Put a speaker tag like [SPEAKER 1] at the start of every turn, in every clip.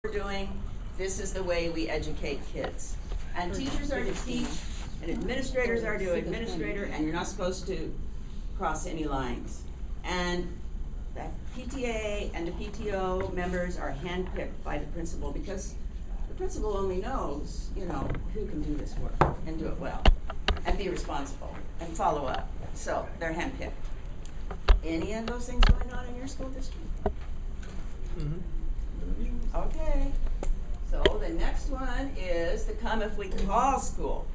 [SPEAKER 1] we're doing, this is the way we educate kids. And teachers are to teach, and administrators are to administrator, and you're not supposed to cross any lines. And the PTA and the PTO members are handpicked by the principal because the principal only knows, you know, who can do this work and do it well, and be responsible, and follow up. So they're handpicked. Any of those things going on in your school district? Okay, so the next one is the come if we call school.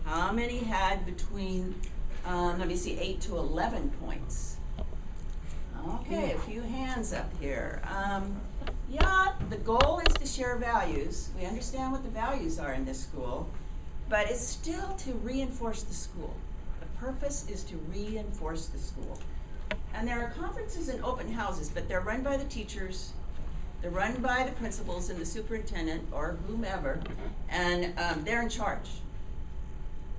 [SPEAKER 1] How many had between, let me see, 8 to 11 points? Okay, a few hands up here. Yeah, the goal is to share values. We understand what the values are in this school, but it's still to reinforce the school. The purpose is to reinforce the school. And there are conferences and open houses, but they're run by the teachers, they're run by the principals and the superintendent or whomever, and they're in charge.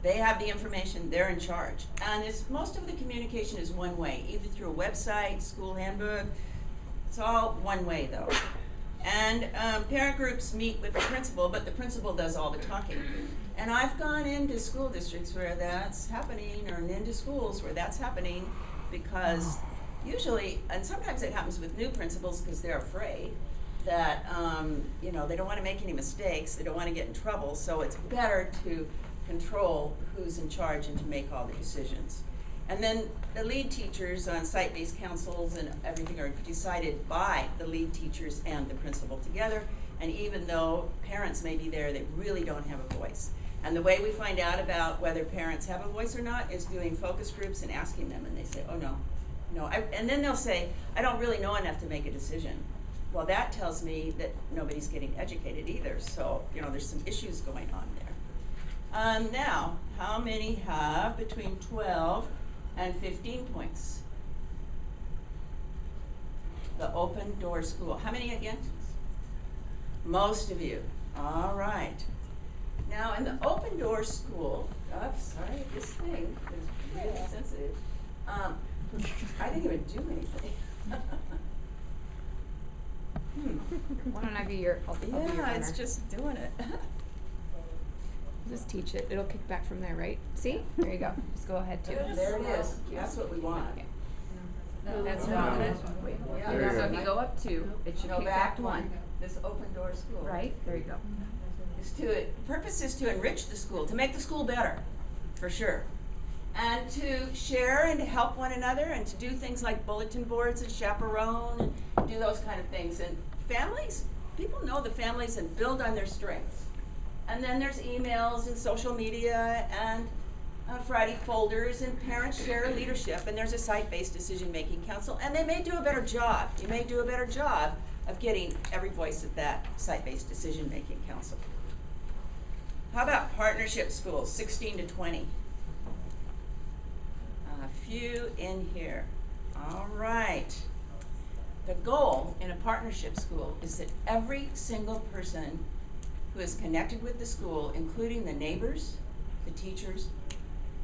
[SPEAKER 1] They have the information, they're in charge. And most of the communication is one way, either through a website, school handbook. It's all one way though. And parent groups meet with the principal, but the principal does all the talking. And I've gone into school districts where that's happening, or into schools where that's happening, because usually, and sometimes it happens with new principals because they're afraid that, you know, they don't want to make any mistakes, they don't want to get in trouble, so it's better to control who's in charge and to make all the decisions. And then the lead teachers on site-based councils and everything are decided by the lead teachers and the principal together, and even though parents may be there, they really don't have a voice. And the way we find out about whether parents have a voice or not is doing focus groups and asking them, and they say, oh no, no, and then they'll say, I don't really know enough to make a decision. Well, that tells me that nobody's getting educated either, so, you know, there's some issues going on there. Now, how many have between 12 and 15 points? The open door school. How many again? Most of you. All right. Now, in the open door school, sorry, this thing is really sensitive. I didn't even do anything.
[SPEAKER 2] Why don't I be your, I'll be your
[SPEAKER 1] Yeah, it's
[SPEAKER 2] runner.
[SPEAKER 1] just doing it.
[SPEAKER 2] Just teach it. It'll kick back from there, right? See? There you go. Just go ahead too.
[SPEAKER 1] There it is. That's what we want.
[SPEAKER 2] Okay.
[SPEAKER 3] That's
[SPEAKER 1] No.
[SPEAKER 3] wrong.
[SPEAKER 1] Yeah.
[SPEAKER 2] So if you go up 2, it should
[SPEAKER 1] Go
[SPEAKER 2] kick
[SPEAKER 1] back
[SPEAKER 2] back 1.
[SPEAKER 1] This open door school.
[SPEAKER 2] Right? There you go.
[SPEAKER 1] The purpose is to enrich the school, to make the school better, for sure. And to share and to help one another and to do things like bulletin boards and chaperone and do those kind of things. And families, people know the families and build on their strengths. And then there's emails and social media and Friday folders, and parents share leadership, and there's a site-based decision-making council, and they may do a better job. You may do a better job of getting every voice at that site-based decision-making council. How about partnership schools, 16 to 20? A few in here. All right. The goal in a partnership school is that every single person who is connected with the school, including the neighbors, the teachers,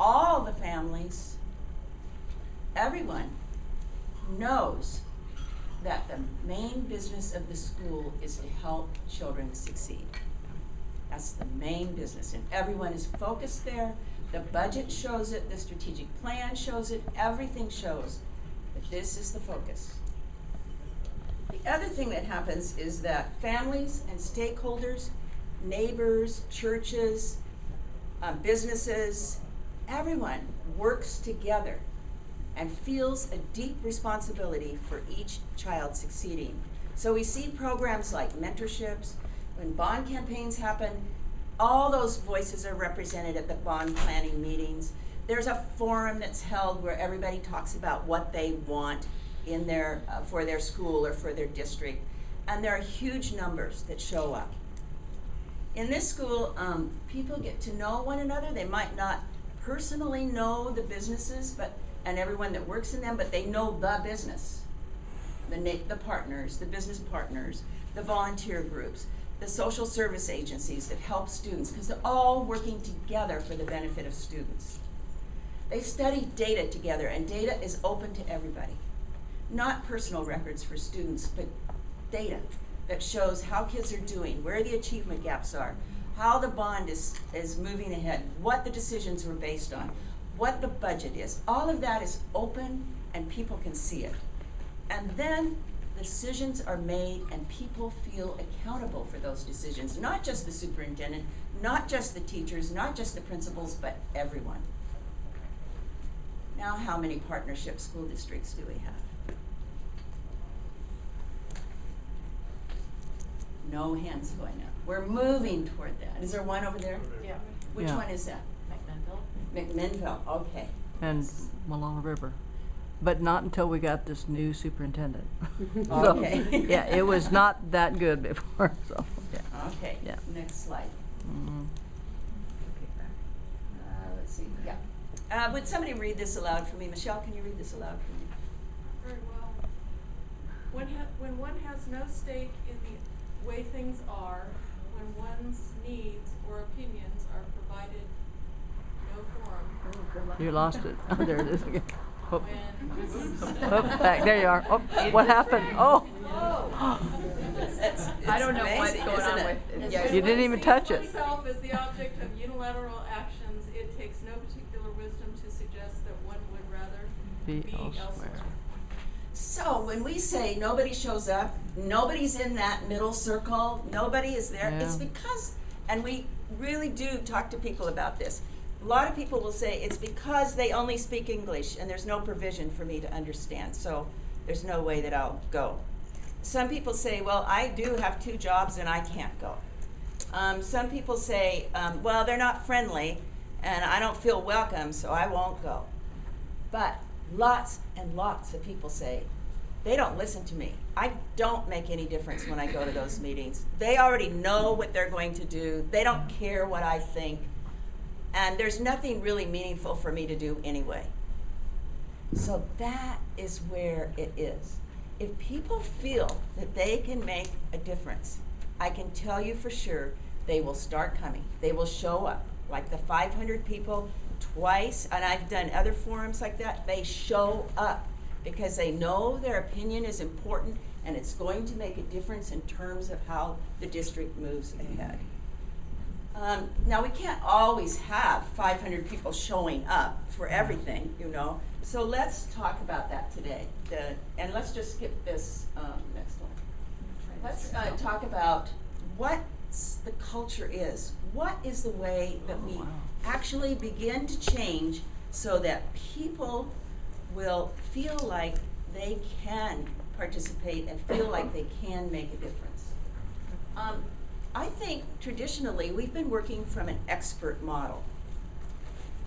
[SPEAKER 1] all the families, everyone knows that the main business of the school is to help children succeed. That's the main business, and everyone is focused there. The budget shows it, the strategic plan shows it, everything shows that this is the focus. The other thing that happens is that families and stakeholders, neighbors, churches, businesses, everyone works together and feels a deep responsibility for each child succeeding. So we see programs like mentorships. When bond campaigns happen, all those voices are represented at the bond planning meetings. There's a forum that's held where everybody talks about what they want in their, for their school or for their district. And there are huge numbers that show up. In this school, people get to know one another. They might not personally know the businesses and everyone that works in them, but they know the business, the partners, the business partners, the volunteer groups, the social service agencies that help students, because they're all working together for the benefit of students. They study data together, and data is open to everybody. Not personal records for students, but data. that shows how kids are doing, where the achievement gaps are, how the bond is moving ahead, what the decisions were based on, what the budget is. All of that is open and people can see it. And then decisions are made and people feel accountable for those decisions. Not just the superintendent, not just the teachers, not just the principals, but everyone. Now, how many partnership school districts do we have? No hands going up. We're moving toward that. Is there one over there?
[SPEAKER 3] Yeah.
[SPEAKER 1] Which
[SPEAKER 4] Yeah.
[SPEAKER 1] one is that?
[SPEAKER 3] McMinnville.
[SPEAKER 1] McMinnville, okay.
[SPEAKER 4] And Malone River. But not until we got this new superintendent.
[SPEAKER 1] Okay.
[SPEAKER 4] Yeah, it was not that good before, so, yeah.
[SPEAKER 1] Okay,
[SPEAKER 4] Yeah.
[SPEAKER 1] next slide.
[SPEAKER 4] Mhm.
[SPEAKER 1] Let's see, yeah. Would somebody read this aloud for me? Michelle, can you read this aloud for me?
[SPEAKER 5] Very well. When one has no stake in the way things are, when one's needs or opinions are provided no forum,
[SPEAKER 4] You lost it. Oh, there it is again. Oh,
[SPEAKER 5] when
[SPEAKER 4] oh, back, there you are. Oh, what happened? Oh.
[SPEAKER 2] I don't know
[SPEAKER 1] amazing,
[SPEAKER 2] what's going
[SPEAKER 1] isn't
[SPEAKER 2] on
[SPEAKER 1] it?
[SPEAKER 2] with
[SPEAKER 5] when
[SPEAKER 4] You didn't
[SPEAKER 5] one
[SPEAKER 4] even
[SPEAKER 5] sees
[SPEAKER 4] touch it.
[SPEAKER 5] oneself as the object of unilateral actions, it takes no particular wisdom to suggest that one would rather
[SPEAKER 4] Be
[SPEAKER 5] be
[SPEAKER 4] elsewhere.
[SPEAKER 5] elsewhere.
[SPEAKER 1] So when we say nobody shows up, nobody's in that middle circle, nobody is there, it's
[SPEAKER 4] Yeah.
[SPEAKER 1] because, and we really do talk to people about this. A lot of people will say it's because they only speak English and there's no provision for me to understand, so there's no way that I'll go. Some people say, well, I do have 2 jobs and I can't go. Some people say, well, they're not friendly and I don't feel welcome, so I won't go. But lots and lots of people say, they don't listen to me. I don't make any difference when I go to those meetings. They already know what they're going to do. They don't care what I think. And there's nothing really meaningful for me to do anyway. So that is where it is. If people feel that they can make a difference, I can tell you for sure they will start coming. They will show up. Like the 500 people twice, and I've done other forums like that, they show up because they know their opinion is important and it's going to make a difference in terms of how the district moves ahead. Now, we can't always have 500 people showing up for everything, you know, so let's talk about that today. And let's just skip this next one. Let's talk about what the culture is. What is the way that we actually begin to change so that people will feel like they can participate and feel like they can make a difference? I think traditionally we've been working from an expert model.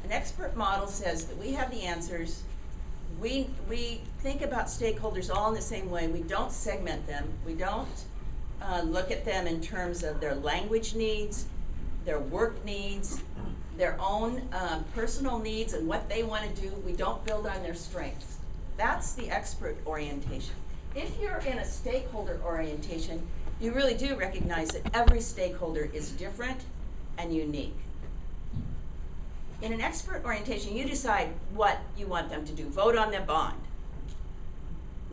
[SPEAKER 1] An expert model says that we have the answers. We think about stakeholders all in the same way. We don't segment them. We don't look at them in terms of their language needs, their work needs, their own personal needs and what they want to do. We don't build on their strengths. That's the expert orientation. If you're in a stakeholder orientation, you really do recognize that every stakeholder is different and unique. In an expert orientation, you decide what you want them to do. Vote on their bond.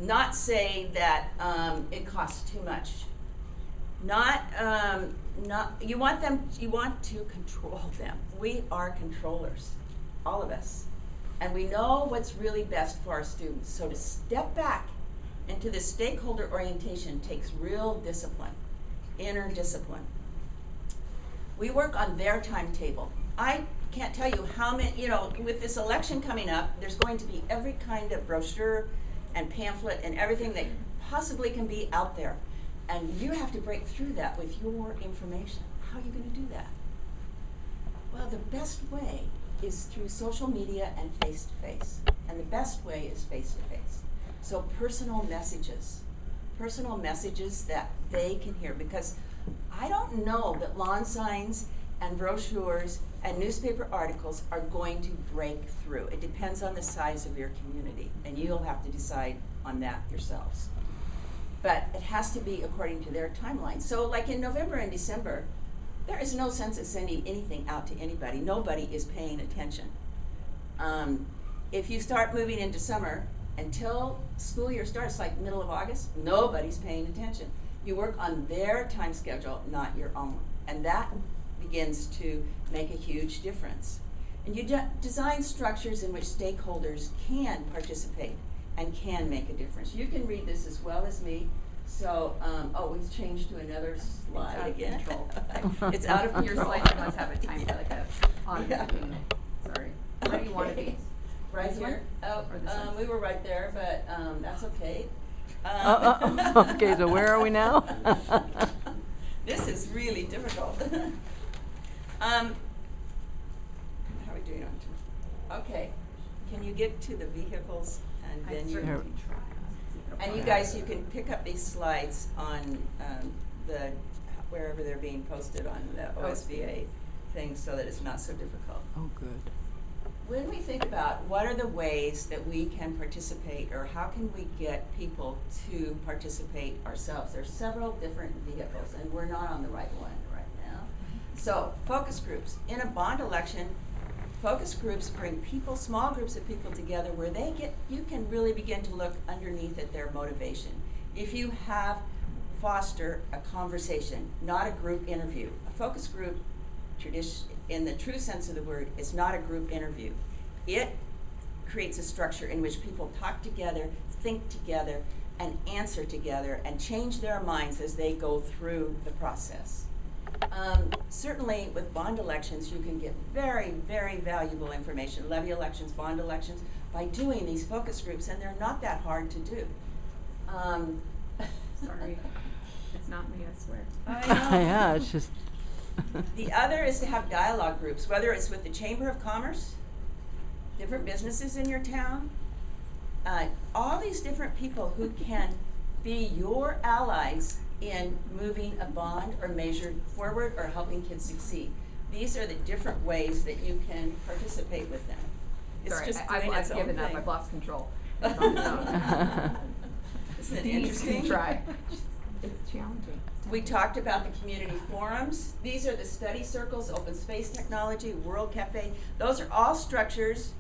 [SPEAKER 1] Not say that it costs too much. You want to control them. We are controllers, all of us. And we know what's really best for our students. So to step back into the stakeholder orientation takes real discipline, inner discipline. We work on their timetable. I can't tell you how many, you know, with this election coming up, there's going to be every kind of brochure and pamphlet and everything that possibly can be out there. And you have to break through that with your information. How are you going to do that? Well, the best way is through social media and face-to-face. And the best way is face-to-face. So personal messages that they can hear, because I don't know that lawn signs and brochures and newspaper articles are going to break through. It depends on the size of your community, and you'll have to decide on that yourselves. But it has to be according to their timeline. So like in November and December, there is no sense of sending anything out to anybody. Nobody is paying attention. If you start moving into summer, until school year starts, like middle of August, nobody's paying attention. You work on their time schedule, not your own. And that begins to make a huge difference. And you design structures in which stakeholders can participate and can make a difference. You can read this as well as me. So, we've changed to another slide again. It's out of
[SPEAKER 2] Your
[SPEAKER 1] control.
[SPEAKER 2] slide must have a time for like a on
[SPEAKER 1] Yeah.
[SPEAKER 2] Sorry. Where do you want to be?
[SPEAKER 1] Right
[SPEAKER 2] This one?
[SPEAKER 1] here. Oh,
[SPEAKER 2] Or this one?
[SPEAKER 1] we were right there, but that's okay.
[SPEAKER 4] Okay, so where are we now?
[SPEAKER 1] This is really difficult. How are we doing on time? Okay, can you get to the vehicles and
[SPEAKER 2] I
[SPEAKER 1] then you?
[SPEAKER 2] certainly can try.
[SPEAKER 1] And you guys, you can pick up these slides on wherever they're being posted on the OSBA thing so that it's not so difficult.
[SPEAKER 4] Oh, good.
[SPEAKER 1] When we think about what are the ways that we can participate or how can we get people to participate ourselves, there's several different vehicles and we're not on the right one right now. So focus groups. In a bond election, focus groups bring people, small groups of people together where you can really begin to look underneath at their motivation. If you foster a conversation, not a group interview. A focus group, in the true sense of the word, is not a group interview. It creates a structure in which people talk together, think together, and answer together, and change their minds as they go through the process. Certainly with bond elections, you can get very, very valuable information, levy elections, bond elections, by doing these focus groups, and they're not that hard to do.
[SPEAKER 2] Sorry. It's not me, I swear.
[SPEAKER 1] I know.
[SPEAKER 4] Yeah, it's just.
[SPEAKER 1] The other is to have dialogue groups, whether it's with the Chamber of Commerce, different businesses in your town, all these different people who can be your allies in moving a bond or measure forward or helping kids succeed. These are the different ways that you can participate with them. It's
[SPEAKER 2] Sorry,
[SPEAKER 1] just
[SPEAKER 2] I've
[SPEAKER 1] doing its own
[SPEAKER 2] given up.
[SPEAKER 1] thing.
[SPEAKER 2] I've lost control. It's on its own.
[SPEAKER 1] Isn't it
[SPEAKER 2] You can
[SPEAKER 1] interesting?
[SPEAKER 2] try. It's challenging.
[SPEAKER 1] We talked about the community forums. These are the study circles, open space technology, World Cafe. Those are all structures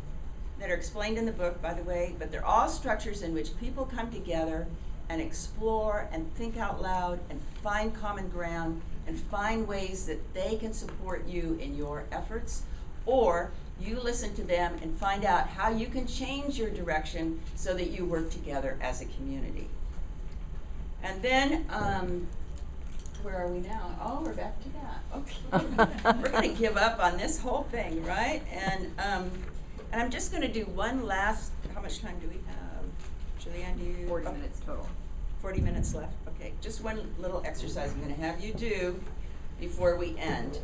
[SPEAKER 1] that are explained in the book, by the way, but they're all structures in which people come together and explore and think out loud and find common ground and find ways that they can support you in your efforts, or you listen to them and find out how you can change your direction so that you work together as a community. And then, where are we now? Oh, we're back to that. Okay. We're going to give up on this whole thing, right? And I'm just going to do one last, how much time do we have? Julianne, do you?
[SPEAKER 2] 40 minutes total.
[SPEAKER 1] 40 minutes left. Okay, just one little exercise I'm going to have you do before we end.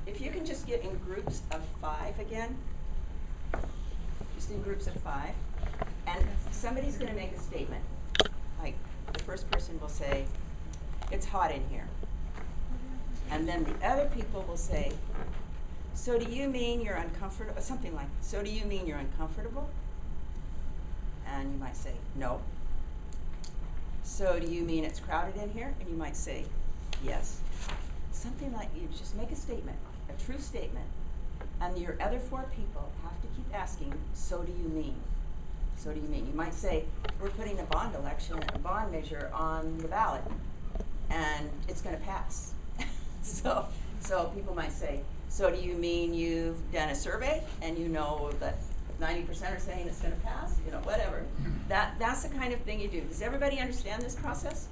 [SPEAKER 1] If you can just get in groups of 5 again. Just in groups of 5. And somebody's going to make a statement. Like, the first person will say, "It's hot in here." And then the other people will say, "So do you mean you're uncomfortable?" Something like, "So do you mean you're uncomfortable?" And you might say, "No." "So do you mean it's crowded in here?" And you might say, "Yes." Something like, you just make a statement, a true statement. And your other 4 people have to keep asking, "So do you mean?" So do you mean? You might say, "We're putting a bond election, a bond measure on the ballot, and it's going to pass." So people might say, "So do you mean you've done a survey and you know that 90% are saying it's going to pass?" You know, whatever. That's the kind of thing you do. Does everybody understand this process?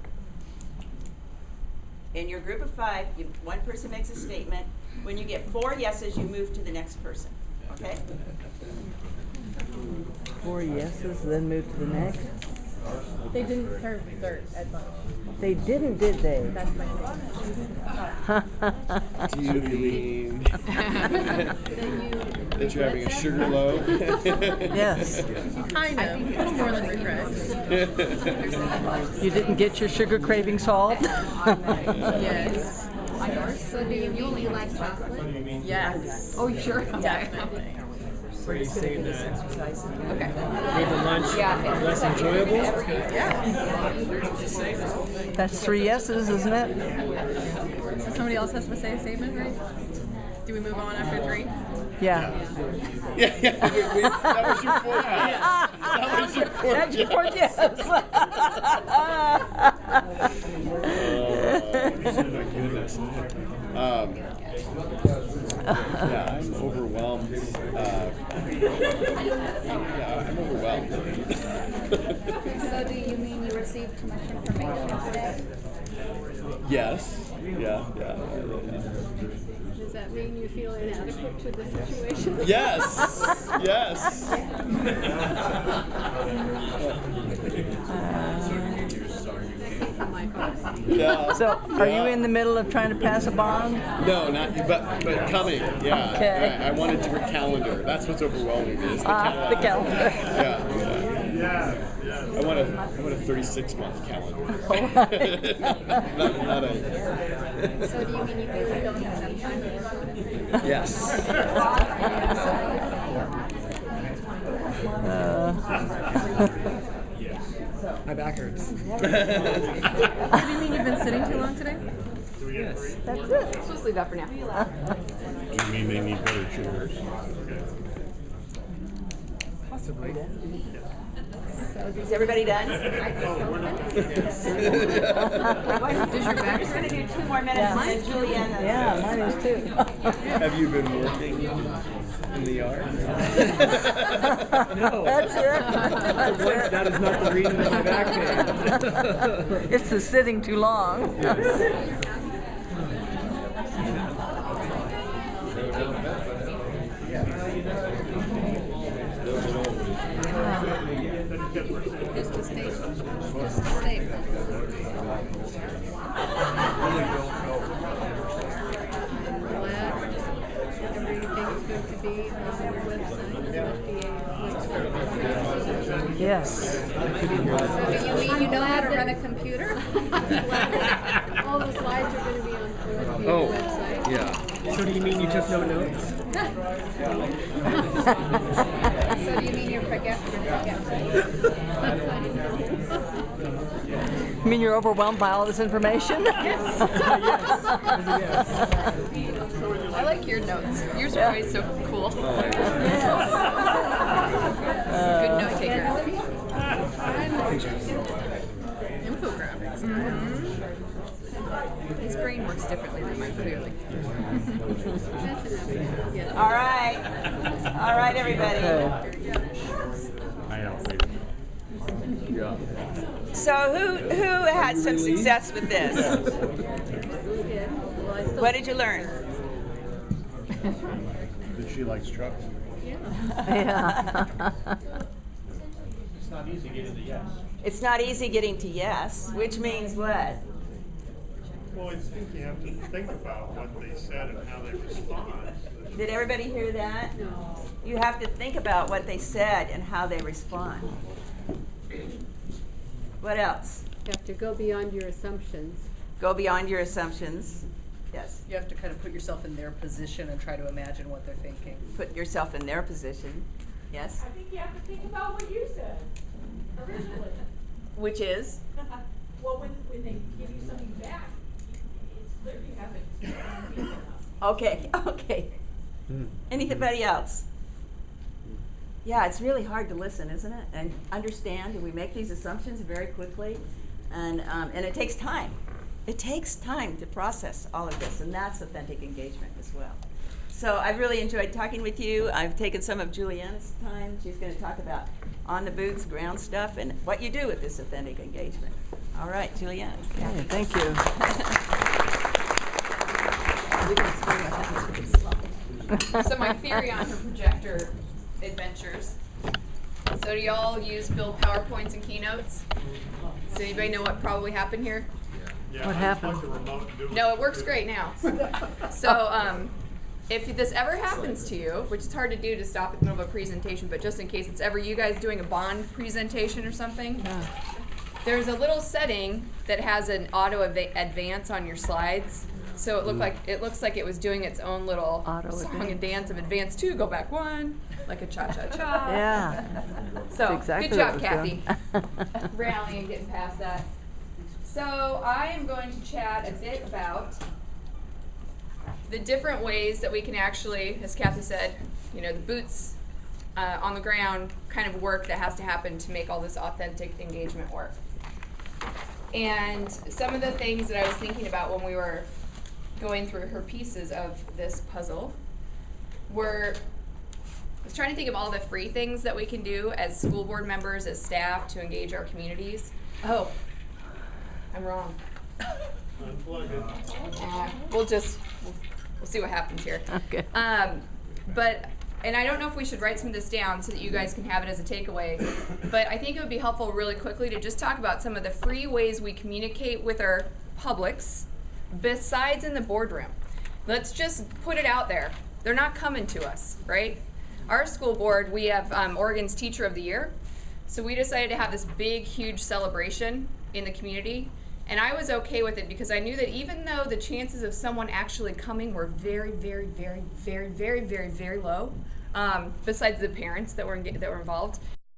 [SPEAKER 1] In your group of 5, one person makes a statement. When you get 4 yeses, you move to the next person. Okay?
[SPEAKER 4] 4 yeses, then move to the next.
[SPEAKER 3] They didn't serve dessert at lunch.
[SPEAKER 4] They didn't, did they?
[SPEAKER 3] That's my thing.
[SPEAKER 6] Do you mean that you're having a sugar low?
[SPEAKER 4] Yes.
[SPEAKER 3] Kind of. It's more than regret.
[SPEAKER 4] You didn't get your sugar craving solved?
[SPEAKER 3] Yes.
[SPEAKER 2] So do you only like chocolate?
[SPEAKER 3] Yes.
[SPEAKER 2] Oh, you sure?
[SPEAKER 3] Definitely.
[SPEAKER 7] So you're saying that
[SPEAKER 2] Okay.
[SPEAKER 7] made the lunch less enjoyable?
[SPEAKER 4] That's 3 yeses, isn't it?
[SPEAKER 3] So somebody else has to say a statement, right? Do we move on after 3?
[SPEAKER 4] Yeah.
[SPEAKER 6] Yeah. That was your fourth yes. That was your fourth
[SPEAKER 4] That's your fourth yes.
[SPEAKER 6] Oh my goodness. Yeah, I'm overwhelmed. Yeah, I'm overwhelmed.
[SPEAKER 8] So do you mean you received too much information today?
[SPEAKER 6] Yes. Yeah.
[SPEAKER 8] Does that mean you feel inadequate to the situation?
[SPEAKER 6] Yes. Yes. Yeah.
[SPEAKER 4] So, are you in the middle of trying to pass a bond?
[SPEAKER 6] No, not but coming. Yeah.
[SPEAKER 4] Okay.
[SPEAKER 6] I want a different calendar. That's what's overwhelming me. Is the calendar.
[SPEAKER 4] The calendar.
[SPEAKER 6] Yeah. I want a 36-month calendar. not a.
[SPEAKER 8] So do you mean you really don't have enough time to respond?
[SPEAKER 6] Yes.
[SPEAKER 7] My back hurts.
[SPEAKER 3] What do you mean you've been sitting too long today?
[SPEAKER 7] Yes.
[SPEAKER 2] That's it. Let's just leave that for now.
[SPEAKER 9] Do you mean they need better chairs?
[SPEAKER 7] Possibly.
[SPEAKER 1] Is everybody done?
[SPEAKER 3] Does your back
[SPEAKER 1] We're gonna do 2 more minutes, and then Julianne.
[SPEAKER 4] Yeah, mine is too.
[SPEAKER 6] Have you been working in the yard?
[SPEAKER 7] No.
[SPEAKER 4] That's it. That's it.
[SPEAKER 7] That is not the reason that my back pain.
[SPEAKER 4] It's the sitting too long.
[SPEAKER 8] Just to stay. Just to stay. Glad everything's going to be on your website.
[SPEAKER 4] Yes.
[SPEAKER 8] So do you mean you know how to run a computer? All the slides are going to be on your website.
[SPEAKER 6] Yeah.
[SPEAKER 7] So do you mean you took no notes?
[SPEAKER 8] So do you mean you're forgetful?
[SPEAKER 4] You mean you're overwhelmed by all this information?
[SPEAKER 3] I like your notes. Yours are always so cool. Good note taker. Infographics. His brain works differently than mine, clearly.
[SPEAKER 1] All right, everybody.
[SPEAKER 9] I outweighed it.
[SPEAKER 6] Yeah.
[SPEAKER 1] So who had some success with this? What did you learn?
[SPEAKER 9] That she likes trucks.
[SPEAKER 4] Yeah.
[SPEAKER 9] It's not easy getting to yes.
[SPEAKER 1] It's not easy getting to yes, which means what?
[SPEAKER 9] Well, I think you have to think about what they said and how they respond.
[SPEAKER 1] Did everybody hear that? No. You have to think about what they said and how they respond. What else?
[SPEAKER 8] You have to go beyond your assumptions.
[SPEAKER 1] Go beyond your assumptions. Yes.
[SPEAKER 10] You have to kind of put yourself in their position and try to imagine what they're thinking.
[SPEAKER 1] Put yourself in their position. Yes.
[SPEAKER 5] I think you have to think about what you said originally.
[SPEAKER 1] Which is?
[SPEAKER 5] Well, when they give you something back, it's clear you haven't been enough.
[SPEAKER 1] Okay. Anybody else? Yeah, it's really hard to listen, isn't it? And understand, and we make these assumptions very quickly, and it takes time. It takes time to process all of this, and that's authentic engagement as well. So I've really enjoyed talking with you. I've taken some of Julianne's time. She's going to talk about on the boots, ground stuff, and what you do with this authentic engagement. All right, Julianne.
[SPEAKER 4] Okay, thank you.
[SPEAKER 3] So my theory on her projector adventures. So do y'all use build PowerPoints and keynotes? Does anybody know what probably happened here?
[SPEAKER 4] What happened?
[SPEAKER 3] No, it works great now. So if this ever happens to you, which is hard to do to stop in the middle of a presentation, but just in case it's ever you guys doing a bond presentation or something, there's a little setting that has an auto advance on your slides. So it looks like it was doing its own little song and dance of advance 2, go back 1, like a cha-cha-cha.
[SPEAKER 4] Yeah.
[SPEAKER 3] So
[SPEAKER 4] exactly
[SPEAKER 3] good job,
[SPEAKER 4] what
[SPEAKER 3] Kathy.
[SPEAKER 4] was
[SPEAKER 3] Rallying and getting past that. So I am going to chat a bit about the different ways that we can actually, as Kathy said, you know, the boots on the ground kind of work that has to happen to make all this authentic engagement work. And some of the things that I was thinking about when we were going through her pieces of this puzzle were, I was trying to think of all the free things that we can do as school board members, as staff, to engage our communities. Oh, I'm wrong.
[SPEAKER 9] Unplug it.
[SPEAKER 3] We'll see what happens here.
[SPEAKER 4] Okay.
[SPEAKER 3] And I don't know if we should write some of this down so that you guys can have it as a takeaway, but I think it would be helpful really quickly to just talk about some of the free ways we communicate with our publics besides in the boardroom. Let's just put it out there. They're not coming to us, right? Our school board, we have Oregon's Teacher of the Year, so we decided to have this big, huge celebration in the community. And I was okay with it because I knew that even though the chances of someone actually coming were very, very, very, very, very, very, very low, besides the parents that were involved,